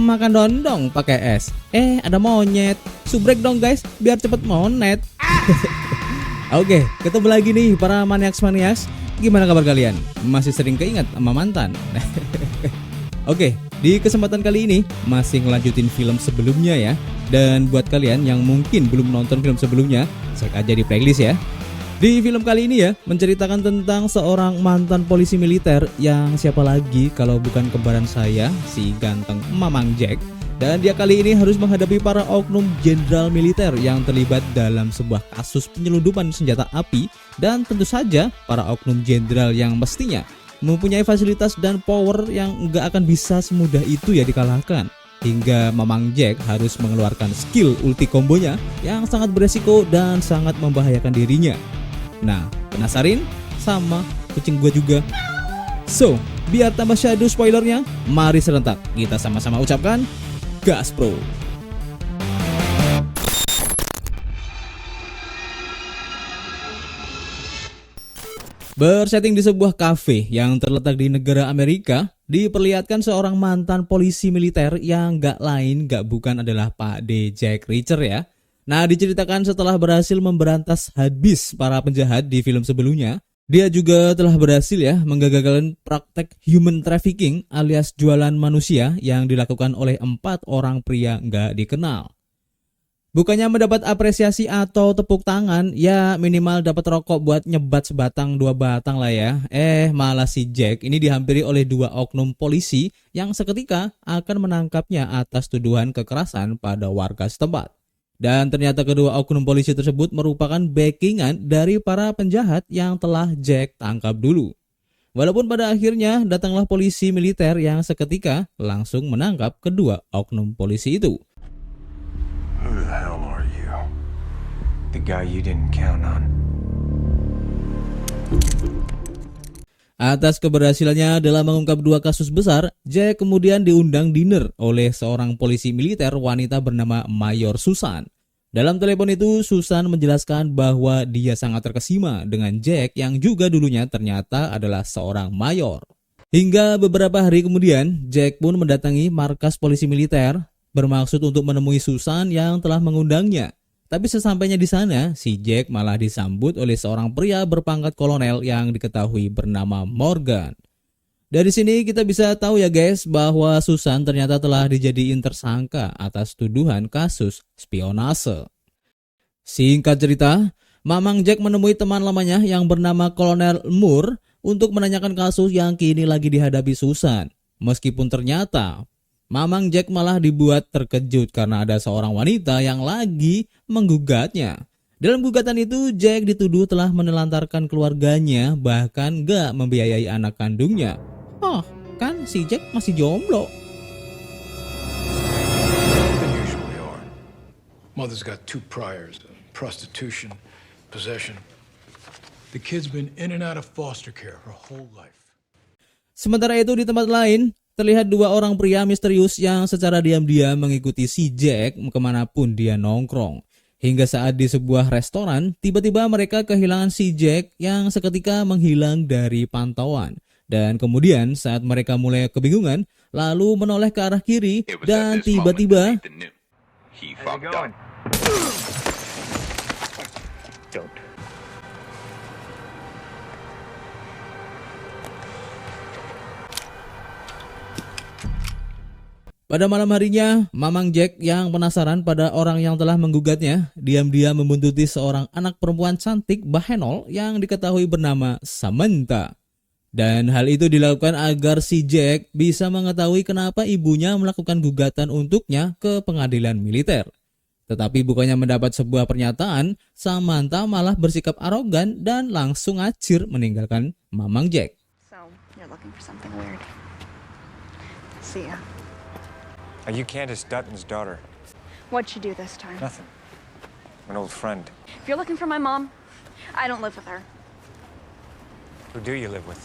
Makan dondong pakai es. Ada monyet. Subrek dong guys, biar cepet monet. Oke, ketemu lagi nih para maniaks-maniaks. Gimana kabar kalian? Masih sering keinget sama mantan? Oke, di kesempatan kali ini masih ngelanjutin film sebelumnya ya. Dan buat kalian yang mungkin belum nonton film sebelumnya, cek aja di playlist ya. Di film kali ini ya, menceritakan tentang seorang mantan polisi militer yang siapa lagi kalau bukan kembaran saya, si ganteng Mamang Jack. Dan dia kali ini harus menghadapi para oknum jenderal militer yang terlibat dalam sebuah kasus penyelundupan senjata api. Dan tentu saja para oknum jenderal yang mestinya mempunyai fasilitas dan power yang nggak akan bisa semudah itu ya dikalahkan. Hingga Mamang Jack harus mengeluarkan skill ulti kombonya yang sangat beresiko dan sangat membahayakan dirinya. Nah, penasarin sama kucing gua juga? So, biar tambah shadow spoilernya, mari serentak kita sama-sama ucapkan Gaspro. Bersetting di sebuah kafe yang terletak di negara Amerika, diperlihatkan seorang mantan polisi militer yang gak lain gak bukan adalah Pak D. Jack Reacher ya. Nah, diceritakan setelah berhasil memberantas habis para penjahat di film sebelumnya, dia juga telah berhasil ya menggagalkan praktek human trafficking alias jualan manusia yang dilakukan oleh 4 orang pria nggak dikenal. Bukannya mendapat apresiasi atau tepuk tangan, ya minimal dapat rokok buat nyebat sebatang 2 batang lah ya. Malah si Jack ini dihampiri oleh 2 oknum polisi yang seketika akan menangkapnya atas tuduhan kekerasan pada warga setempat. Dan ternyata kedua oknum polisi tersebut merupakan backingan dari para penjahat yang telah Jack tangkap dulu. Walaupun pada akhirnya datanglah polisi militer yang seketika langsung menangkap kedua oknum polisi itu. Who the hell are you? The guy you didn't count on. Atas keberhasilannya dalam mengungkap 2 kasus besar, Jack kemudian diundang dinner oleh seorang polisi militer wanita bernama Mayor Susan. Dalam telepon itu, Susan menjelaskan bahwa dia sangat terkesima dengan Jack yang juga dulunya ternyata adalah seorang mayor. Hingga beberapa hari kemudian, Jack pun mendatangi markas polisi militer bermaksud untuk menemui Susan yang telah mengundangnya. Tapi sesampainya di sana, si Jack malah disambut oleh seorang pria berpangkat kolonel yang diketahui bernama Morgan. Dari sini kita bisa tahu ya guys bahwa Susan ternyata telah dijadiin tersangka atas tuduhan kasus spionase. Singkat cerita, Mamang Jack menemui teman lamanya yang bernama Kolonel Moore untuk menanyakan kasus yang kini lagi dihadapi Susan. Meskipun ternyata Mamang Jack malah dibuat terkejut karena ada seorang wanita yang lagi menggugatnya. Dalam gugatan itu, Jack dituduh telah menelantarkan keluarganya, bahkan gak membiayai anak kandungnya. Kan si Jack masih jomblo. They usually are. Mother's got 2 priors, prostitution, possession. The kid's been in and out of foster care her whole life. Sementara itu di tempat lain, terlihat 2 orang pria misterius yang secara diam-diam mengikuti si Jack kemanapun dia nongkrong. Hingga saat di sebuah restoran, tiba-tiba mereka kehilangan si Jack yang seketika menghilang dari pantauan. Dan kemudian saat mereka mulai kebingungan, lalu menoleh ke arah kiri dan tiba-tiba pada malam harinya, Mamang Jack yang penasaran pada orang yang telah menggugatnya, diam-diam membuntuti seorang anak perempuan cantik bahenol yang diketahui bernama Samantha. Dan hal itu dilakukan agar si Jack bisa mengetahui kenapa ibunya melakukan gugatan untuknya ke pengadilan militer. Tetapi bukannya mendapat sebuah pernyataan, Samantha malah bersikap arogan dan langsung acir meninggalkan Mamang Jack. So, you're looking for something weird. See ya. Are you Candace Dutton's daughter? What'd she do this time? Nothing. An old friend. If you're looking for my mom, I don't live with her. Who do you live with?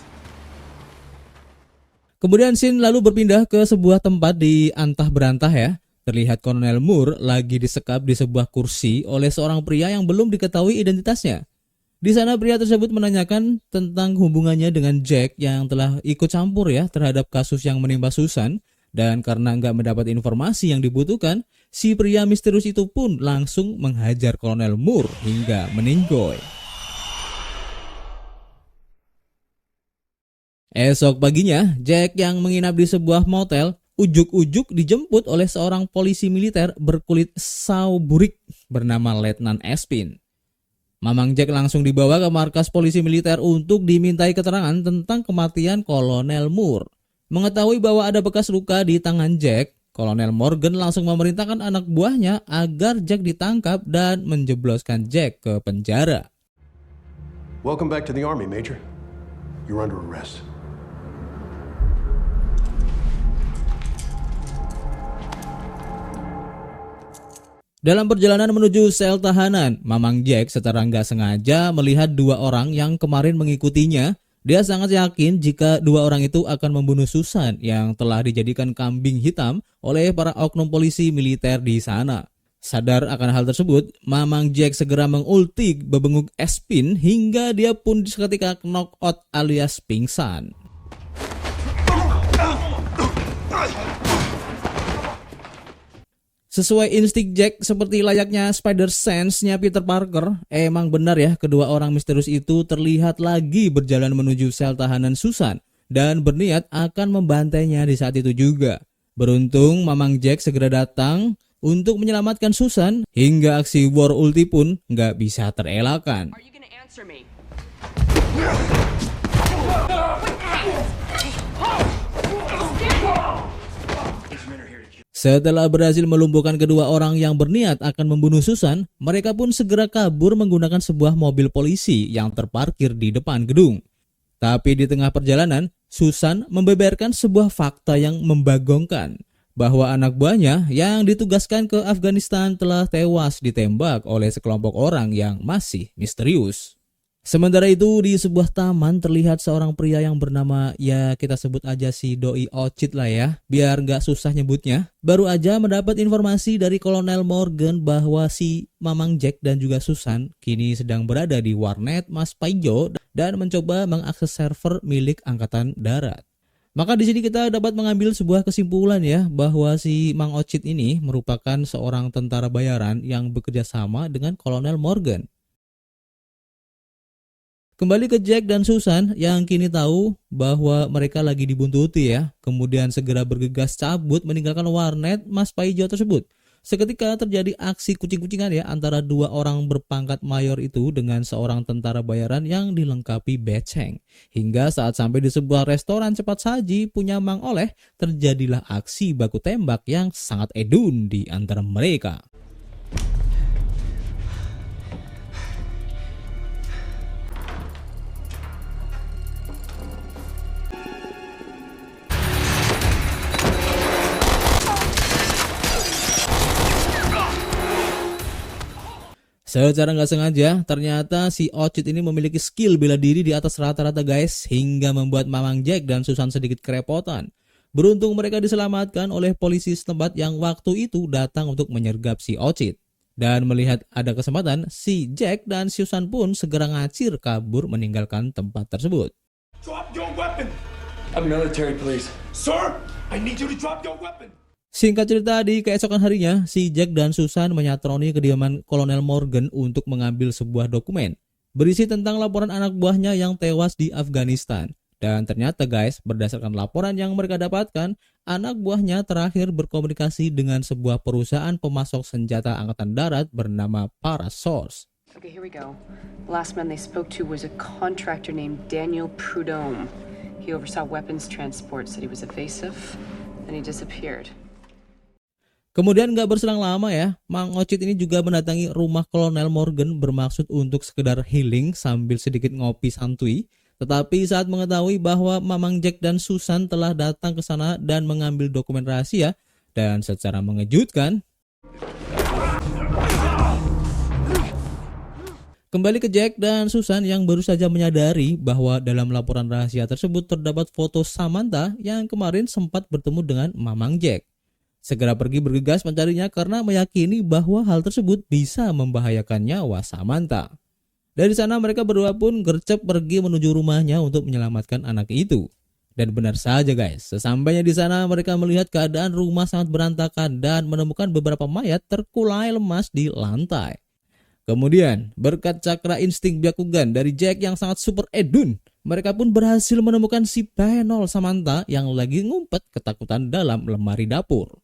Kemudian scene lalu berpindah ke sebuah tempat di antah berantah ya. Terlihat Kolonel Moore lagi disekap di sebuah kursi oleh seorang pria yang belum diketahui identitasnya. Di sana pria tersebut menanyakan tentang hubungannya dengan Jack yang telah ikut campur ya terhadap kasus yang menimpa Susan. Dan karena nggak mendapat informasi yang dibutuhkan, si pria misterius itu pun langsung menghajar Kolonel Moore hingga meninggoy. Esok paginya, Jack yang menginap di sebuah motel ujuk-ujuk dijemput oleh seorang polisi militer berkulit sauburik bernama Letnan Espin. Mamang Jack langsung dibawa ke markas polisi militer untuk dimintai keterangan tentang kematian Kolonel Moore. Mengetahui bahwa ada bekas luka di tangan Jack, Kolonel Morgan langsung memerintahkan anak buahnya agar Jack ditangkap dan menjebloskan Jack ke penjara. Welcome back to the Army, Major. You're under arrest. Dalam perjalanan menuju sel tahanan, Mamang Jack secara nggak sengaja melihat dua orang yang kemarin mengikutinya. Dia sangat yakin jika dua orang itu akan membunuh Susan yang telah dijadikan kambing hitam oleh para oknum polisi militer di sana. Sadar akan hal tersebut, Mamang Jack segera mengulti bebenguk Espin hingga dia pun seketika knock out alias pingsan. Sesuai insting Jack seperti layaknya Spider Sense-nya Peter Parker, emang benar ya kedua orang misterius itu terlihat lagi berjalan menuju sel tahanan Susan dan berniat akan membantainya di saat itu juga. Beruntung Mamang Jack segera datang untuk menyelamatkan Susan hingga aksi war ulti pun nggak bisa terelakkan. Setelah berhasil melumpuhkan kedua orang yang berniat akan membunuh Susan, mereka pun segera kabur menggunakan sebuah mobil polisi yang terparkir di depan gedung. Tapi di tengah perjalanan, Susan membeberkan sebuah fakta yang membagongkan, bahwa anak buahnya yang ditugaskan ke Afghanistan telah tewas ditembak oleh sekelompok orang yang masih misterius. Sementara itu di sebuah taman terlihat seorang pria yang bernama, ya kita sebut aja si Doi Ocit lah ya, biar gak susah nyebutnya. Baru aja mendapat informasi dari Kolonel Morgan bahwa si Mamang Jack dan juga Susan kini sedang berada di warnet Mas Paijo dan mencoba mengakses server milik Angkatan Darat. Maka di sini kita dapat mengambil sebuah kesimpulan ya, bahwa si Mang Ocit ini merupakan seorang tentara bayaran yang bekerja sama dengan Kolonel Morgan. Kembali ke Jack dan Susan yang kini tahu bahwa mereka lagi dibuntuti ya, kemudian segera bergegas cabut meninggalkan warnet Mas Paijo tersebut. Seketika terjadi aksi kucing-kucingan ya antara dua orang berpangkat mayor itu dengan seorang tentara bayaran yang dilengkapi beceng. Hingga saat sampai di sebuah restoran cepat saji punya Mang Oleh, terjadilah aksi baku tembak yang sangat edun di antara mereka. Secara nggak sengaja, ternyata si Ocit ini memiliki skill bela diri di atas rata-rata guys, hingga membuat Mamang Jack dan Susan sedikit kerepotan. Beruntung mereka diselamatkan oleh polisi setempat yang waktu itu datang untuk menyergap si Ocit. Dan melihat ada kesempatan, si Jack dan Susan pun segera ngacir kabur meninggalkan tempat tersebut. Drop your weapon! I'm military, please. Sir, I need you to drop your weapon! Singkat cerita, di keesokan harinya, si Jack dan Susan menyatroni kediaman Kolonel Morgan untuk mengambil sebuah dokumen berisi tentang laporan anak buahnya yang tewas di Afghanistan. Dan ternyata guys, berdasarkan laporan yang mereka dapatkan, anak buahnya terakhir berkomunikasi dengan sebuah perusahaan pemasok senjata Angkatan Darat bernama Parasource. Okay, here we go. The last man they spoke to was a contractor named Daniel Prudhomme. He oversaw weapons transport, said he was evasive, then he disappeared. Kemudian gak berselang lama ya, Mang Ocit ini juga mendatangi rumah Kolonel Morgan bermaksud untuk sekedar healing sambil sedikit ngopi santuy. Tetapi saat mengetahui bahwa Mamang Jack dan Susan telah datang ke sana dan mengambil dokumen rahasia, dan secara mengejutkan, kembali ke Jack dan Susan yang baru saja menyadari bahwa dalam laporan rahasia tersebut terdapat foto Samantha yang kemarin sempat bertemu dengan Mamang Jack. Segera pergi bergegas mencarinya karena meyakini bahwa hal tersebut bisa membahayakan nyawa Samantha. Dari sana mereka berdua pun gercep pergi menuju rumahnya untuk menyelamatkan anak itu. Dan benar saja guys, sesampainya di sana mereka melihat keadaan rumah sangat berantakan dan menemukan beberapa mayat terkulai lemas di lantai. Kemudian, berkat cakra insting Byakugan dari Jack yang sangat super edun, mereka pun berhasil menemukan si Penol Samantha yang lagi ngumpet ketakutan dalam lemari dapur.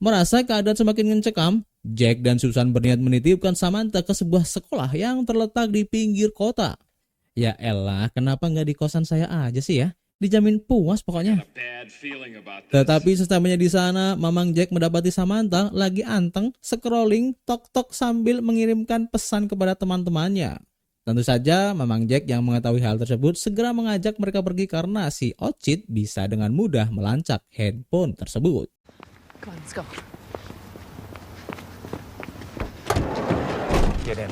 Merasa keadaan semakin mencekam, Jack dan Susan berniat menitipkan Samantha ke sebuah sekolah yang terletak di pinggir kota. Ya elah, kenapa nggak di kosan saya aja sih ya? Dijamin puas pokoknya. Tetapi sesampainya di sana, Mamang Jack mendapati Samantha lagi anteng scrolling tok-tok sambil mengirimkan pesan kepada teman-temannya. Tentu saja Mamang Jack yang mengetahui hal tersebut segera mengajak mereka pergi karena si Ochit bisa dengan mudah melacak handphone tersebut. Come on, let's go. Get in.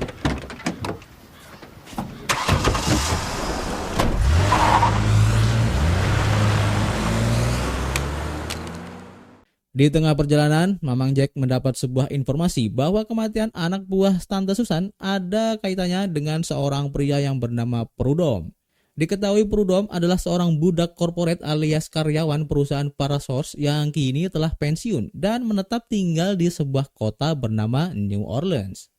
Di tengah perjalanan, Mamang Jack mendapat sebuah informasi bahwa kematian anak buah Tante Susan ada kaitannya dengan seorang pria yang bernama Prudhomme. Diketahui Prudhomme adalah seorang budak korporat alias karyawan perusahaan Parasource yang kini telah pensiun dan menetap tinggal di sebuah kota bernama New Orleans.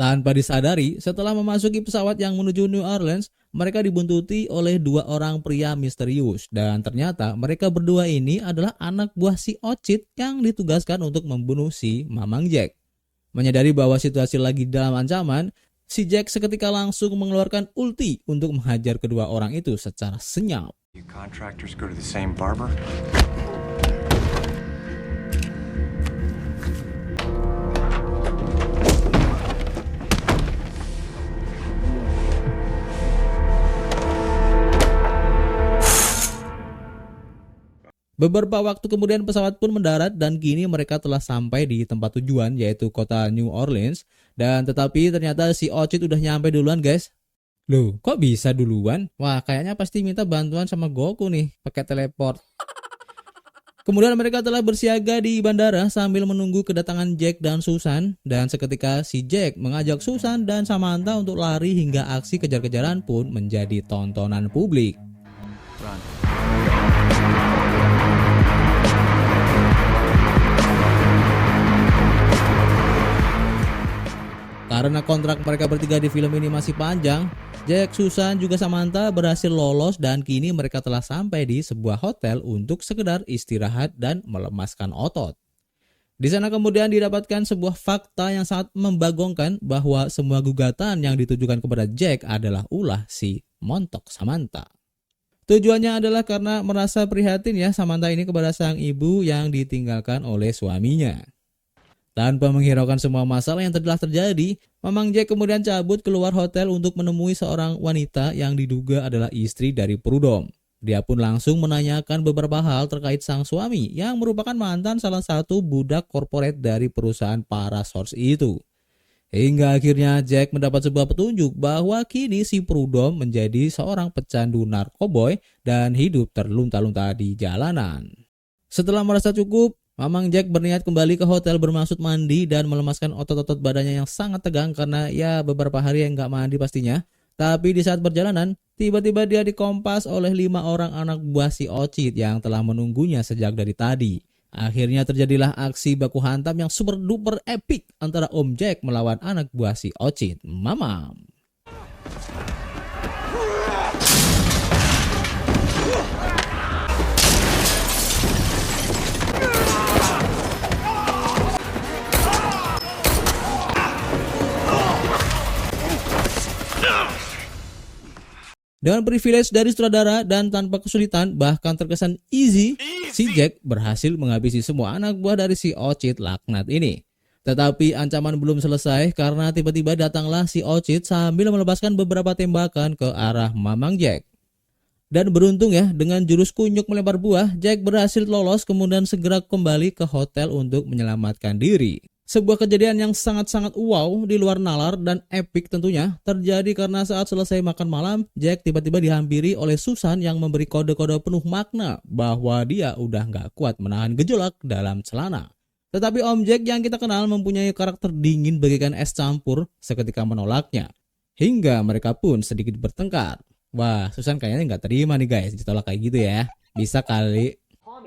Tanpa disadari, setelah memasuki pesawat yang menuju New Orleans, mereka dibuntuti oleh dua orang pria misterius dan ternyata mereka berdua ini adalah anak buah si Ochit yang ditugaskan untuk membunuh si Mamang Jack. Menyadari bahwa situasi lagi dalam ancaman, si Jack seketika langsung mengeluarkan ulti untuk menghajar kedua orang itu secara senyap. You contractors go to the same barber? Beberapa waktu kemudian pesawat pun mendarat dan kini mereka telah sampai di tempat tujuan yaitu kota New Orleans. Dan tetapi ternyata si Ochit udah nyampe duluan guys. Loh kok bisa duluan? Wah kayaknya pasti minta bantuan sama Goku nih pakai teleport. Kemudian mereka telah bersiaga di bandara sambil menunggu kedatangan Jack dan Susan. Dan seketika si Jack mengajak Susan dan Samantha untuk lari hingga aksi kejar-kejaran pun menjadi tontonan publik. Karena kontrak mereka bertiga di film ini masih panjang, Jack, Susan, juga Samantha berhasil lolos dan kini mereka telah sampai di sebuah hotel untuk sekedar istirahat dan melemaskan otot. Di sana kemudian didapatkan sebuah fakta yang sangat membagongkan bahwa semua gugatan yang ditujukan kepada Jack adalah ulah si montok Samantha. Tujuannya adalah karena merasa prihatin ya Samantha ini kepada sang ibu yang ditinggalkan oleh suaminya. Tanpa menghiraukan semua masalah yang telah terjadi, Mamang Jack kemudian cabut keluar hotel untuk menemui seorang wanita yang diduga adalah istri dari Prudhomme. Dia pun langsung menanyakan beberapa hal terkait sang suami yang merupakan mantan salah satu budak korporat dari perusahaan Parasource itu. Hingga akhirnya Jack mendapat sebuah petunjuk bahwa kini si Prudhomme menjadi seorang pecandu narkoboy dan hidup terlunta-lunta di jalanan. Setelah merasa cukup, Mamang Jack berniat kembali ke hotel bermaksud mandi dan melemaskan otot-otot badannya yang sangat tegang karena ya beberapa hari yang nggak mandi pastinya. Tapi di saat perjalanan, tiba-tiba dia dikompas oleh 5 orang anak buah si Ochit yang telah menunggunya sejak dari tadi. Akhirnya terjadilah aksi baku hantam yang super duper epic antara Om Jack melawan anak buah si Ochit, Mamam. Dengan privilege dari sutradara dan tanpa kesulitan bahkan terkesan easy, si Jack berhasil menghabisi semua anak buah dari si Ochit laknat ini. Tetapi ancaman belum selesai karena tiba-tiba datanglah si Ochit sambil melepaskan beberapa tembakan ke arah Mamang Jack. Dan beruntung ya, dengan jurus kunyuk melempar buah, Jack berhasil lolos kemudian segera kembali ke hotel untuk menyelamatkan diri. Sebuah kejadian yang sangat-sangat wow di luar nalar dan epic tentunya terjadi karena saat selesai makan malam, Jack tiba-tiba dihampiri oleh Susan yang memberi kode-kode penuh makna bahwa dia udah nggak kuat menahan gejolak dalam celana. Tetapi Om Jack yang kita kenal mempunyai karakter dingin bagaikan es campur seketika menolaknya. Hingga mereka pun sedikit bertengkar. Wah, Susan kayaknya nggak terima nih guys ditolak kayak gitu ya. Bisa kali.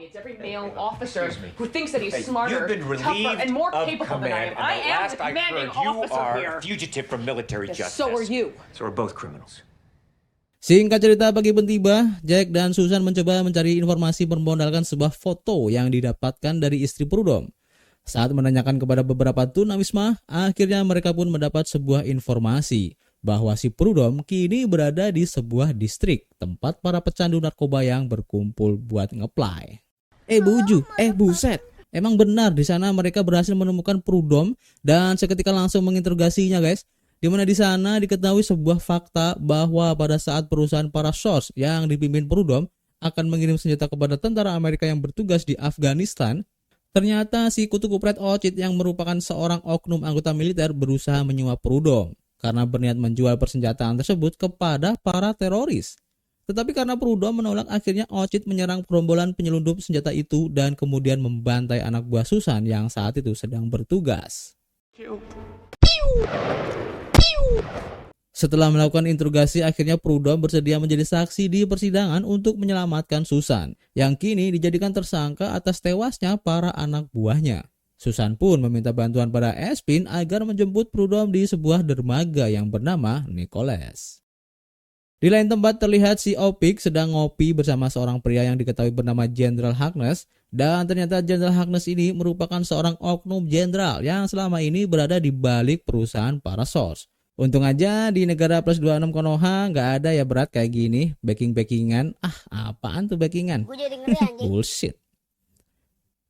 It's every male officer who thinks that he's Hey, smarter, you've been tougher, relieved and more of capable than I command, am. I and the am last the I commanding heard, you officer are here. a fugitive from military Yes, justice. so are you. So we're both criminals. Singkat cerita, pagi pun tiba, Jack dan Susan mencoba mencari informasi bermodalkan sebuah foto yang didapatkan dari istri Prudhomme. Saat menanyakan kepada beberapa tunawisma, akhirnya mereka pun mendapat sebuah informasi bahwa si Prudhomme kini berada di sebuah distrik tempat para pecandu narkoba yang berkumpul buat ngeplay. Buset. Emang benar di sana mereka berhasil menemukan Prudhomme dan seketika langsung menginterogasinya guys. Di mana di sana diketahui sebuah fakta bahwa pada saat perusahaan Parasource yang dipimpin Prudhomme akan mengirim senjata kepada tentara Amerika yang bertugas di Afghanistan, ternyata si kutu kupret Ocit yang merupakan seorang oknum anggota militer berusaha menyuap Prudhomme karena berniat menjual persenjataan tersebut kepada para teroris. Tetapi karena Prudhomme menolak, akhirnya Ocit menyerang gerombolan penyelundup senjata itu dan kemudian membantai anak buah Susan yang saat itu sedang bertugas. Setelah melakukan interogasi, akhirnya Prudhomme bersedia menjadi saksi di persidangan untuk menyelamatkan Susan, yang kini dijadikan tersangka atas tewasnya para anak buahnya. Susan pun meminta bantuan pada Espin agar menjemput Prudhomme di sebuah dermaga yang bernama Nicholas. Di lain tempat terlihat si Opik sedang ngopi bersama seorang pria yang diketahui bernama Jenderal Harkness, dan ternyata Jenderal Harkness ini merupakan seorang oknum jenderal yang selama ini berada di balik perusahaan Parasource. Untung aja di negara plus 26 Konoha nggak ada ya berat kayak gini, backing-backingan. Apaan tuh backingan? Gue jadi ngeri anjing. Bullshit.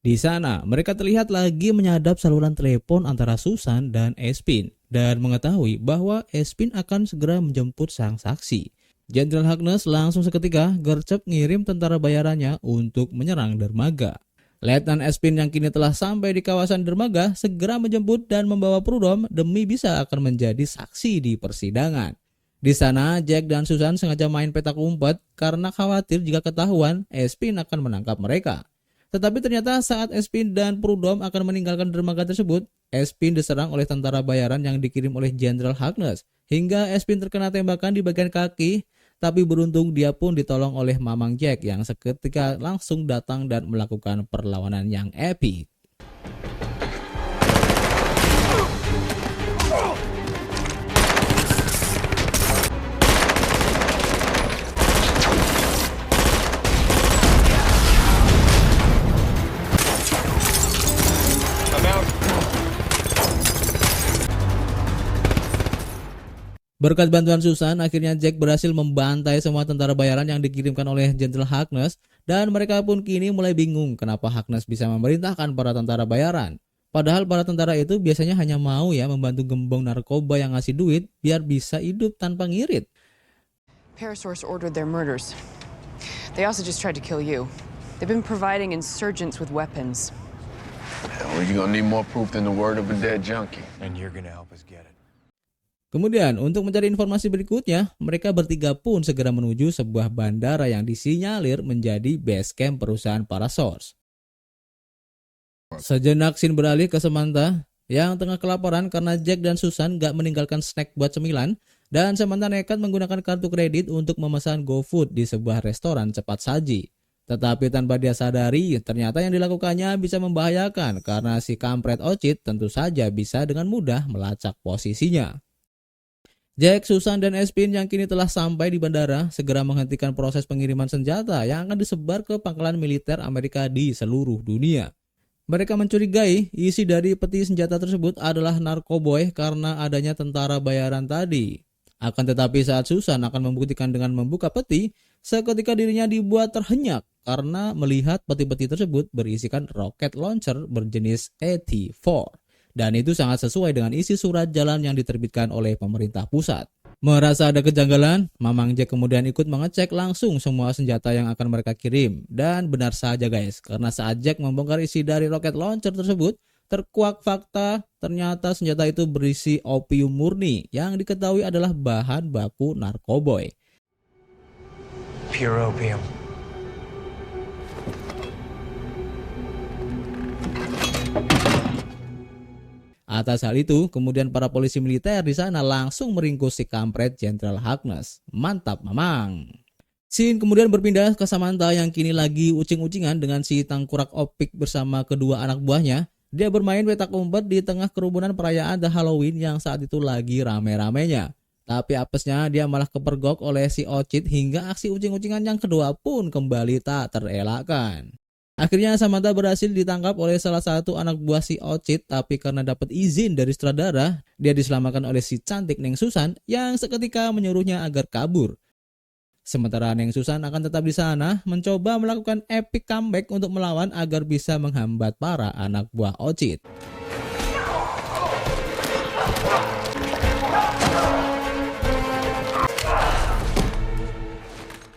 Di sana mereka terlihat lagi menyadap saluran telepon antara Susan dan Espin dan mengetahui bahwa Espin akan segera menjemput sang saksi. Jenderal Harkness langsung seketika gercep ngirim tentara bayarannya untuk menyerang dermaga. Letnan Espin yang kini telah sampai di kawasan dermaga segera menjemput dan membawa Prudhomme demi bisa akan menjadi saksi di persidangan. Di sana Jack dan Susan sengaja main petak umpet karena khawatir jika ketahuan Espin akan menangkap mereka. Tetapi ternyata saat Espin dan Prudhomme akan meninggalkan dermaga tersebut, Espin diserang oleh tentara bayaran yang dikirim oleh Jenderal Harkness hingga Espin terkena tembakan di bagian kaki. Tapi beruntung dia pun ditolong oleh Mamang Jack yang seketika langsung datang dan melakukan perlawanan yang epic. Berkat bantuan Susan, akhirnya Jack berhasil membantai semua tentara bayaran yang dikirimkan oleh Jenderal Harkness dan mereka pun kini mulai bingung kenapa Harkness bisa memerintahkan para tentara bayaran. Padahal para tentara itu biasanya hanya mau ya membantu gembong narkoba yang ngasih duit biar bisa hidup tanpa ngirit. Parasource ordered their murders. They also just tried to kill you. They've been providing insurgents with weapons. Well, you're gonna need more proof than the word of a dead junkie. And you're gonna help us get it. Kemudian untuk mencari informasi berikutnya, mereka bertiga pun segera menuju sebuah bandara yang disinyalir menjadi base camp perusahaan Parasource. Sejenak scene beralih ke Samantha yang tengah kelaparan karena Jack dan Susan gak meninggalkan snack buat cemilan, dan Samantha nekat menggunakan kartu kredit untuk memesan GoFood di sebuah restoran cepat saji. Tetapi tanpa dia sadari, ternyata yang dilakukannya bisa membahayakan karena si kampret Ocit tentu saja bisa dengan mudah melacak posisinya. Jack, Susan, dan Espin yang kini telah sampai di bandara segera menghentikan proses pengiriman senjata yang akan disebar ke pangkalan militer Amerika di seluruh dunia. Mereka mencurigai isi dari peti senjata tersebut adalah narkoboy karena adanya tentara bayaran tadi. Akan tetapi saat Susan akan membuktikan dengan membuka peti, seketika dirinya dibuat terhenyak karena melihat peti-peti tersebut berisikan rocket launcher berjenis AT-4. Dan itu sangat sesuai dengan isi surat jalan yang diterbitkan oleh pemerintah pusat. Merasa ada kejanggalan, Mamang Jack kemudian ikut mengecek langsung semua senjata yang akan mereka kirim. Dan benar saja guys, karena saat Jack membongkar isi dari rocket launcher tersebut, terkuak fakta ternyata senjata itu berisi opium murni yang diketahui adalah bahan baku narkoboy. Pure opium. Atas hal itu, kemudian para polisi militer di sana langsung meringkus si kampret Jenderal Harkness. Mantap mamang. Scene kemudian berpindah ke Samantha yang kini lagi ucing-ucingan dengan si tangkurak opik bersama kedua anak buahnya. Dia bermain petak umpet di tengah kerumunan perayaan The Halloween yang saat itu lagi rame-ramenya. Tapi apesnya dia malah kepergok oleh si Ocit hingga aksi ucing-ucingan yang kedua pun kembali tak terelakkan. Akhirnya Samantha berhasil ditangkap oleh salah satu anak buah si Ocit, tapi karena dapat izin dari sutradara, dia diselamatkan oleh si cantik Neng Susan yang seketika menyuruhnya agar kabur. Sementara Neng Susan akan tetap di sana mencoba melakukan epic comeback untuk melawan agar bisa menghambat para anak buah Ocit.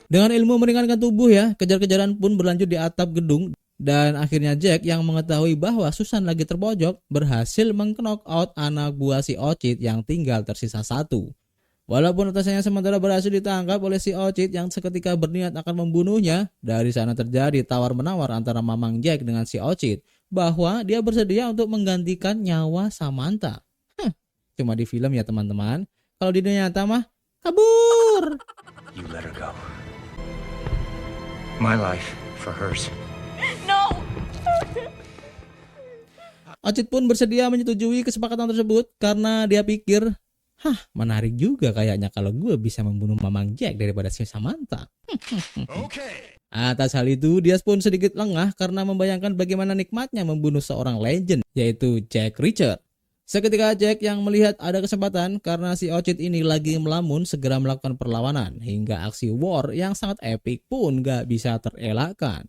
Dengan ilmu meringankan tubuh ya, kejar-kejaran pun berlanjut di atap gedung dan akhirnya Jack yang mengetahui bahwa Susan lagi terpojok berhasil meng-knock out anak buah si Ocit yang tinggal tersisa satu. Walaupun atasannya sementara berhasil ditangkap oleh si Ocit yang seketika berniat akan membunuhnya, dari sana terjadi tawar-menawar antara Mamang Jack dengan si Ocit bahwa dia bersedia untuk menggantikan nyawa Samantha. Cuma di film ya teman-teman, kalau di dunia nyata mah kabur. You let her go. My life for hers. No! Ocit pun bersedia menyetujui kesepakatan tersebut karena dia pikir, menarik juga kayaknya kalau gue bisa membunuh Mamang Jack daripada si Samantha. Atas hal itu, dia pun sedikit lengah karena membayangkan bagaimana nikmatnya membunuh seorang legend, yaitu Jack Reacher. Seketika Jack yang melihat ada kesempatan karena si Ocit ini lagi melamun segera melakukan perlawanan hingga aksi war yang sangat epik pun gak bisa terelakkan.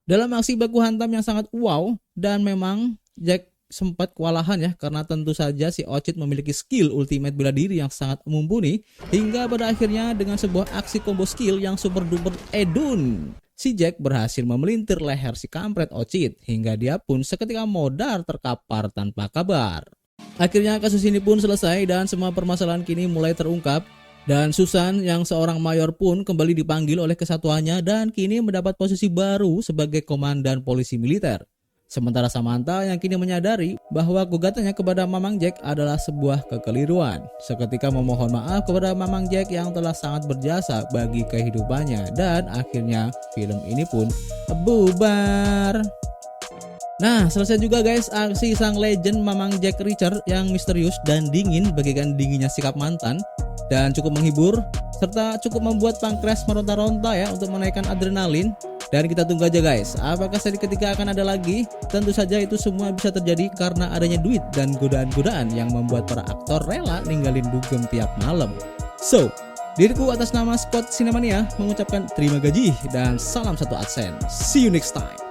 Dalam aksi baku hantam yang sangat wow, dan memang Jack sempat kewalahan ya karena tentu saja si Ocit memiliki skill ultimate bela diri yang sangat mumpuni hingga pada akhirnya dengan sebuah aksi combo skill yang super duper edun, si Jack berhasil memelintir leher si kampret Ocit hingga dia pun seketika modar terkapar tanpa kabar. Akhirnya kasus ini pun selesai dan semua permasalahan kini mulai terungkap. Dan Susan yang seorang mayor pun kembali dipanggil oleh kesatuannya dan kini mendapat posisi baru sebagai komandan polisi militer. Sementara Samantha yang kini menyadari bahwa gugatannya kepada Mamang Jack adalah sebuah kekeliruan. Seketika memohon maaf kepada Mamang Jack yang telah sangat berjasa bagi kehidupannya dan akhirnya film ini pun bubar. Nah, selesai juga guys aksi sang legend Mamang Jack Reacher yang misterius dan dingin bagaikan dinginnya sikap mantan. Dan cukup menghibur serta cukup membuat pankreas meronta-ronta ya untuk menaikkan adrenalin. Dan kita tunggu aja guys, apakah seri ketiga akan ada lagi? Tentu saja itu semua bisa terjadi karena adanya duit dan godaan-godaan yang membuat para aktor rela ninggalin dugem tiap malam. So, diriku atas nama Scott Cinemania mengucapkan terima gaji dan salam satu adsen. See you next time.